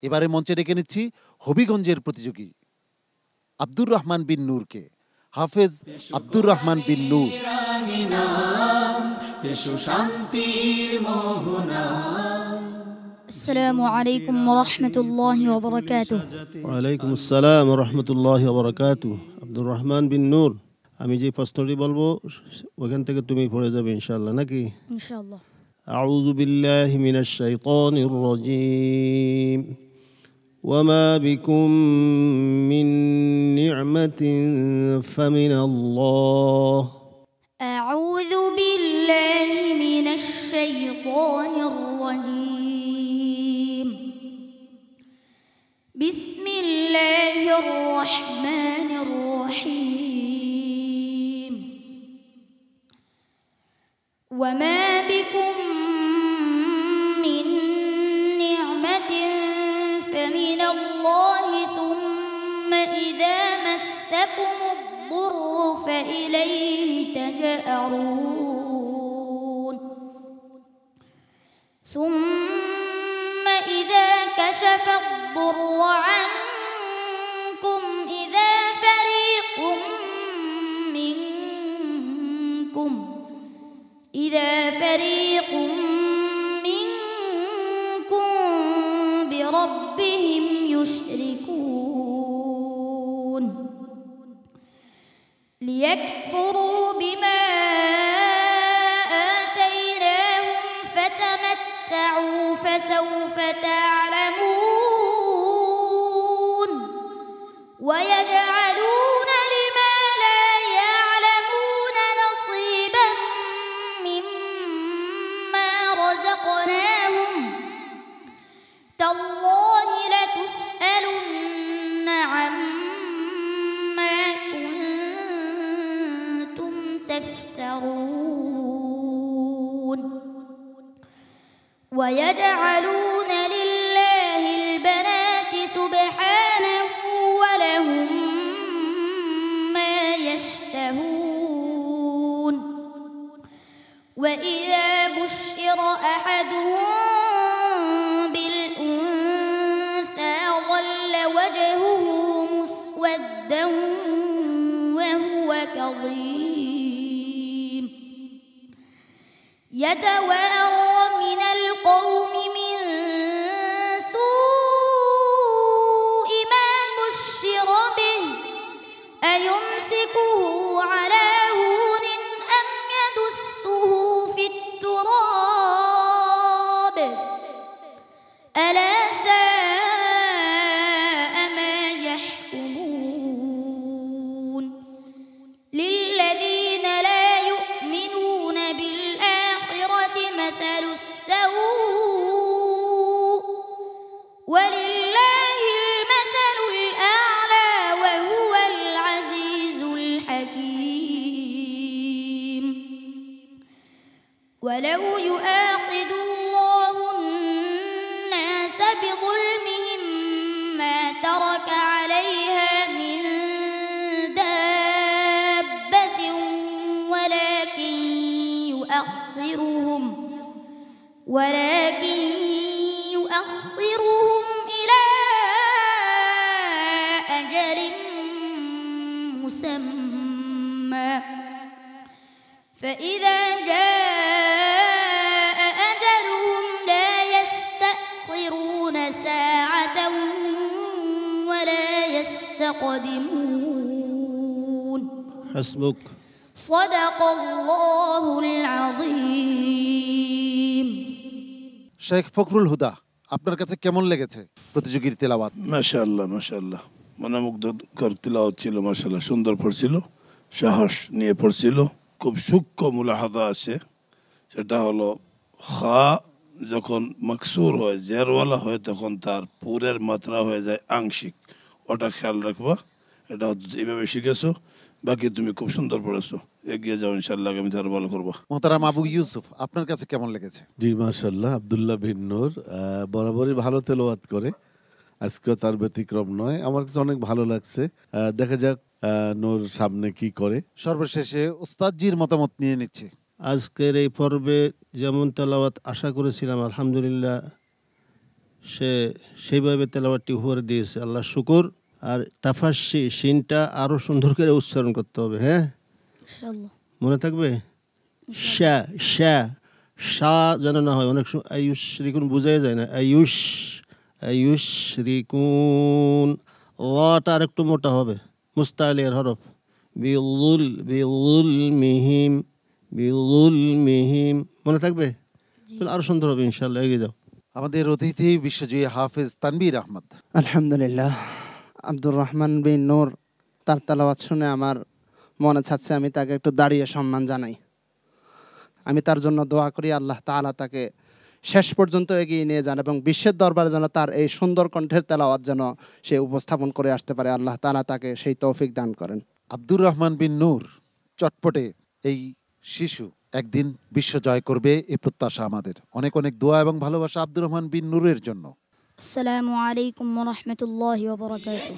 এবারে মঞ্চে ডেকে নিচ্ছি হবিগঞ্জের প্রতিযোগী আব্দুর রহমান বিন নূরকে। হাফেজ আব্দুর রহমান বিন নূর। আসসালামু আলাইকুম ওয়া রাহমাতুল্লাহি ওয়া বারাকাতুহু। ওয়া আলাইকুম আসসালাম ওয়া রাহমাতুল্লাহি ওয়া বারাকাতুহু। আব্দুর রহমান বিন নূর, আমি যে প্রশ্নটি বলবো ওখান থেকে তুমি পড়ে যাবে ইনশাআল্লাহ, নাকি? ইনশাআল্লাহ। আউযু বিল্লাহি মিনাশ শাইতানির রাজীম। ওয়ামা বিকুম মিন নি'মাতিন ফামিনাল্লাহ। আউযু বিল্লাহি মিনাশ শাইতানির রাজীম। বিসমিল্লাহির রহমানির রহিম। ওয়ামা বিকুম মিন নি'মাতিন ফামিনাল্লাহি সুম্মা ইযা মাসসাকুমুদ-দুররু ফাইলাইহি তাজআরুন। সুম্মা ইযা কাশাফাদ-দুররু আনকুম ইযা ফারীকুম মিনকুম بربهم يشركون ليكفروا بما آتيناهم فتمتعوا فسوف تعلمون ويجعلون لما لا يعلمون نصيبا مما رزقناهم تالله لتسألن عما كنتم تفترون ويجعلون لله البنات سبحانه ولهم ما يشتهون وإذا بشر أحدهم بالأنثى ظل وجهه مسودا وهو كظيم يتوارى من القوم من سوء ما بشر به أيمسكه على هون أم يدسه في التراب ألا ساء ما يحكمون للذين لا يؤمنون بالآخرة مثل السوء ولله المثل الأعلى وهو العزيز الحكيم ولو يؤاخذ الله الناس بظلمهم ما ترك عليها من دابة ولكن يؤخرهم إلى أجل مسمى فإذا جاء أجلهم لا يستأخرون ساعة ولا يستقدمون حسبك صدق الله العظيم শেখ ফখরুল হুদা, আপনার কাছে কেমন লেগেছে প্রতিযোগীর তেলাওয়াত? মাশাআল্লাহ মাশাআল্লাহ, মনোমুগ্ধকর তিলাওয়াত ছিল। মাশাআল্লাহ, সুন্দর পড়ছিল, সাহস নিয়ে পড়ছিল। খুব সূক্ষ্ম মুলাহাদা আছে, সেটা হলো খা যখন মাকসুর হয়, জেরওয়ালা হয়, তখন তার পুরের মাত্রা হয়ে যায় আংশিক। ওটা খেয়াল রাখবা। এটা এইভাবে শিখেছো, বাকি তুমি খুব সুন্দর পড়েছো। এগিয়ে যাও, ইনশাআল্লাহ আমি তার ভালো করবো। মোহতারাম আবু ইউসুফ, আপনার কাছে কেমন লেগেছে? জি মাশাআল্লাহ, আব্দুল্লাহ বিন নূর বরাবরই ভালো তেলাওয়াত করে, আজকেও তার ব্যতিক্রম নয়। আমার কাছে অনেক ভালো লাগছে। দেখা যাক নূর সামনে কি করে। সর্বশেষে ওস্তাদজির মতামত নিয়ে নিচ্ছে। আজকের এই পর্বে যেমন তেলাওয়াত আশা করেছিলাম, আলহামদুলিল্লাহ সে সেইভাবে তেলাওয়াতটি উপহার দিয়েছে, আল্লাহ শুকর। আর তাফাসসি শিনটা আরো সুন্দর করে উচ্চারণ করতে হবে, হ্যাঁ ইনশাআল্লাহ। মনে থাকবে। শা শা শা যেন না হয়, অনেক সময় আয়ুষ রিকুন বোঝাই যায় না, আয়ুষ আয়ুষ রিকুন। ওটা আর একটু মোটা হবে, মুস্তালিয়ার হরফ। বিলুল বিলুল মিহিম বিলুল মিহিম, মনে থাকবে। আরো সুন্দর হবে ইনশাআল্লাহ, এগিয়ে যাও। আমাদের অতিথি বিশ্বজয়ী হাফেজ তানবীর আহমদ। আলহামদুলিল্লাহ, আব্দুর রহমান বিন নূর, তার তেলাওয়াত শুনে আমার মনে চাচ্ছে আমি তাকে একটু দাঁড়িয়ে সম্মান জানাই। আমি তার জন্য দোয়া করি আল্লাহ তাআলা তাকে শেষ পর্যন্ত এগিয়ে নিয়ে যান এবং বিশ্বের দরবারে যেন তার এই সুন্দর কণ্ঠের তেলাওয়াত যেন সে উপস্থাপন করে আসতে পারে। আল্লাহ তাআলা তাকে সেই তৌফিক দান করেন। আব্দুর রহমান বিন নূর চটপটে এই শিশু একদিন বিশ্ব জয় করবে, এ প্রত্যাশা আমাদের। অনেক অনেক দোয়া এবং ভালোবাসা আব্দুর রহমান বিন নূরের জন্য। আসসালামু আলাইকুম ওয়া রাহমাতুল্লাহি ওয়া বারাকাতুহু।